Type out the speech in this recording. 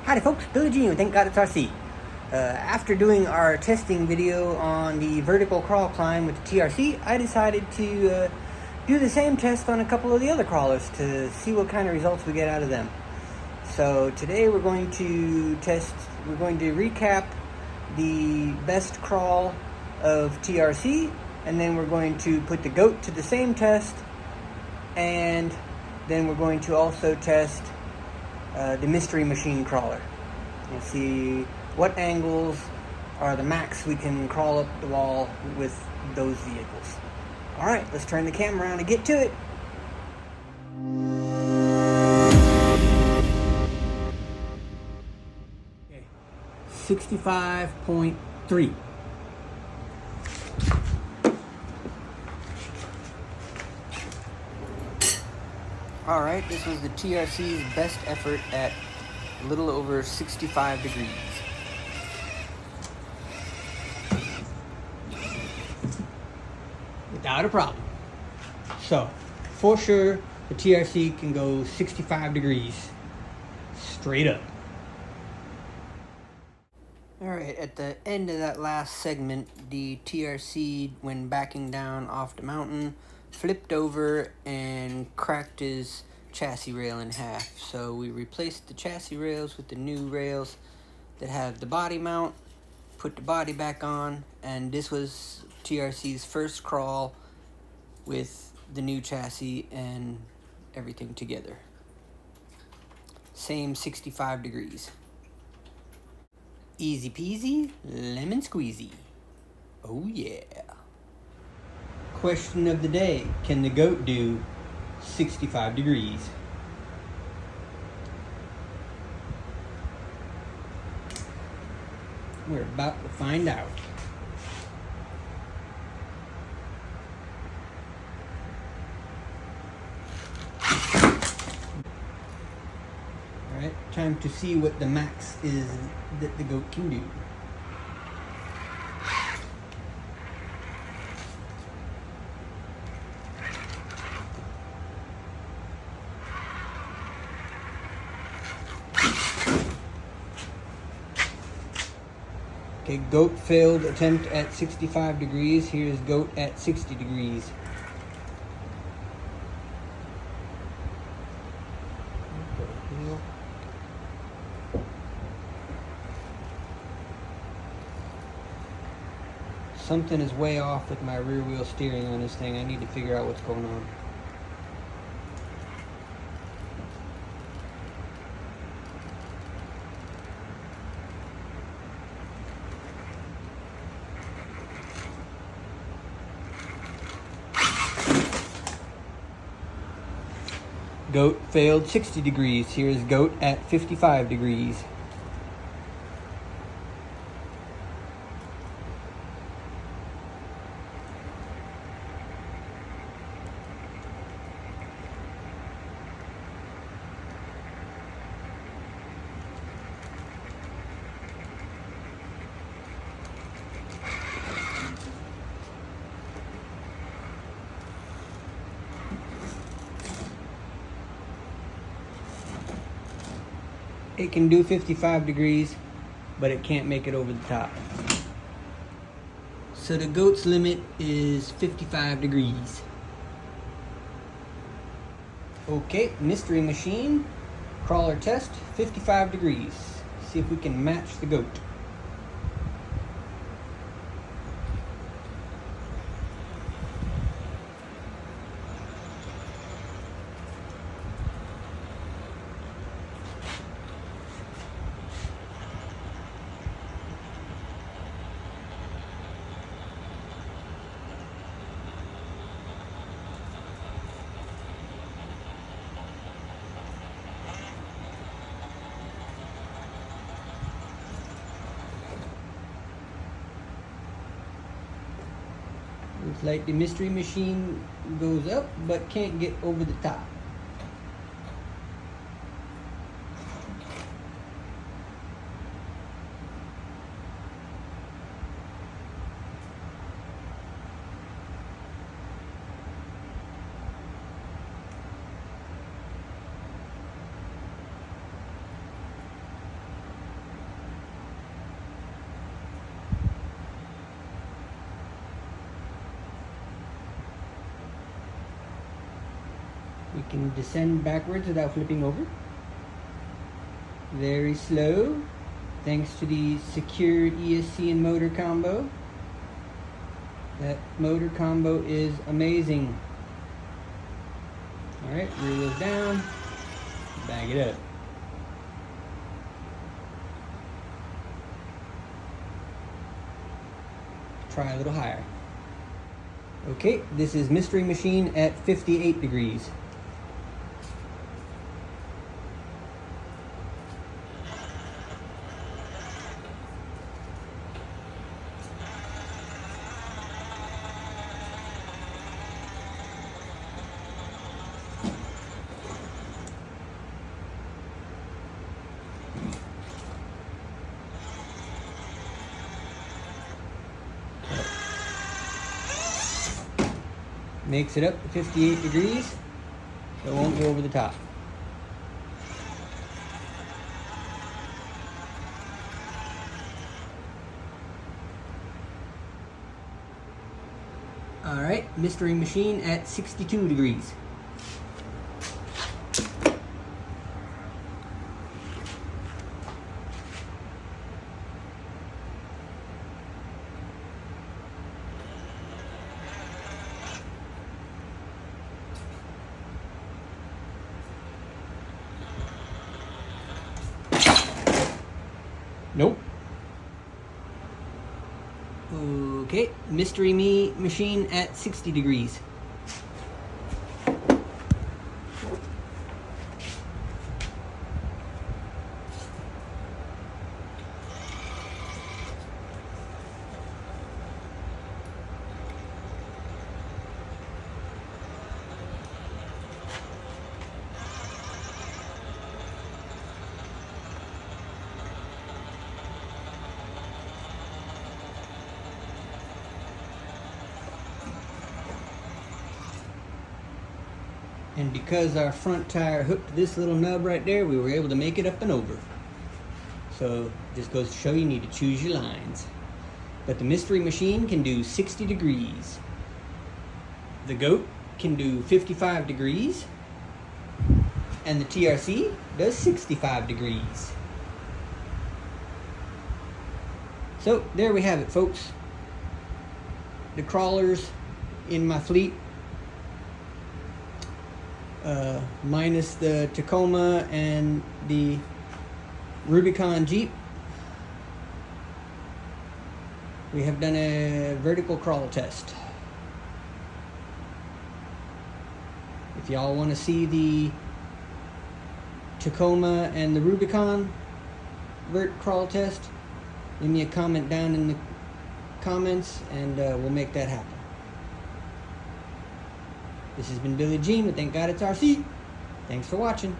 Howdy folks, Billy G, and thank God it's TRC. After doing our testing video on the vertical crawl climb with the TRC, I decided to do the same test on a couple of the other crawlers to see what kind of results we get out of them. So today we're going to recap the best crawl of TRC, and then we're going to put the goat to the same test, and then we're going to also test the mystery machine crawler and see what angles are the max we can crawl up the wall with those vehicles. Alright, let's turn the camera around and get to it. Okay, 65.3. Alright, this was the TRC's best effort at a little over 65 degrees. Without a problem. So, for sure, the TRC can go 65 degrees straight up. Alright, at the end of that last segment, the TRC, when backing down off the mountain, flipped over and cracked his chassis rail in half. So we replaced the chassis rails with the new rails that have the body mount, put the body back on, and this was TRC's first crawl with the new chassis and everything together. Same 65 degrees. Easy peasy, lemon squeezy. Oh yeah. Question of the day, can the goat do 65 degrees? We're about to find out. Alright, time to see what the max is that the goat can do. Okay, goat failed attempt at 65 degrees. Here's goat at 60 degrees. Something is way off with my rear wheel steering on this thing. I need to figure out what's going on. Goat failed 60 degrees. Here's goat at 55 degrees. It can do 55 degrees, but it can't make it over the top. So the goat's limit is 55 degrees. Okay, mystery machine, crawler test, 55 degrees. See if we can match the goat. Looks like the mystery machine goes up but can't get over the top. can descend backwards without flipping over. Very slow, thanks to the secured ESC and motor combo. That motor combo is amazing. Alright, rear wheels down, bag it up. Try a little higher. Okay, this is Mystery Machine at 58 degrees. Makes it up to 58 degrees, so it won't go over the top. Alright, Mystery Machine at 62 degrees. Nope. Okay, Mystery Machine at 60 degrees. And because our front tire hooked this little nub right there, we were able to make it up and over. So just goes to show you need to choose your lines. But the Mystery Machine can do 60 degrees. The Goat can do 55 degrees. And the TRC does 65 degrees. So there we have it, folks. The crawlers in my fleet. Minus the Tacoma and the Rubicon Jeep. We have done a vertical crawl test. If y'all want to see the Tacoma and the Rubicon vert crawl test, leave me a comment down in the comments and we'll make that happen. This has been Billy Jean with Thank God It's RC. Thanks for watching.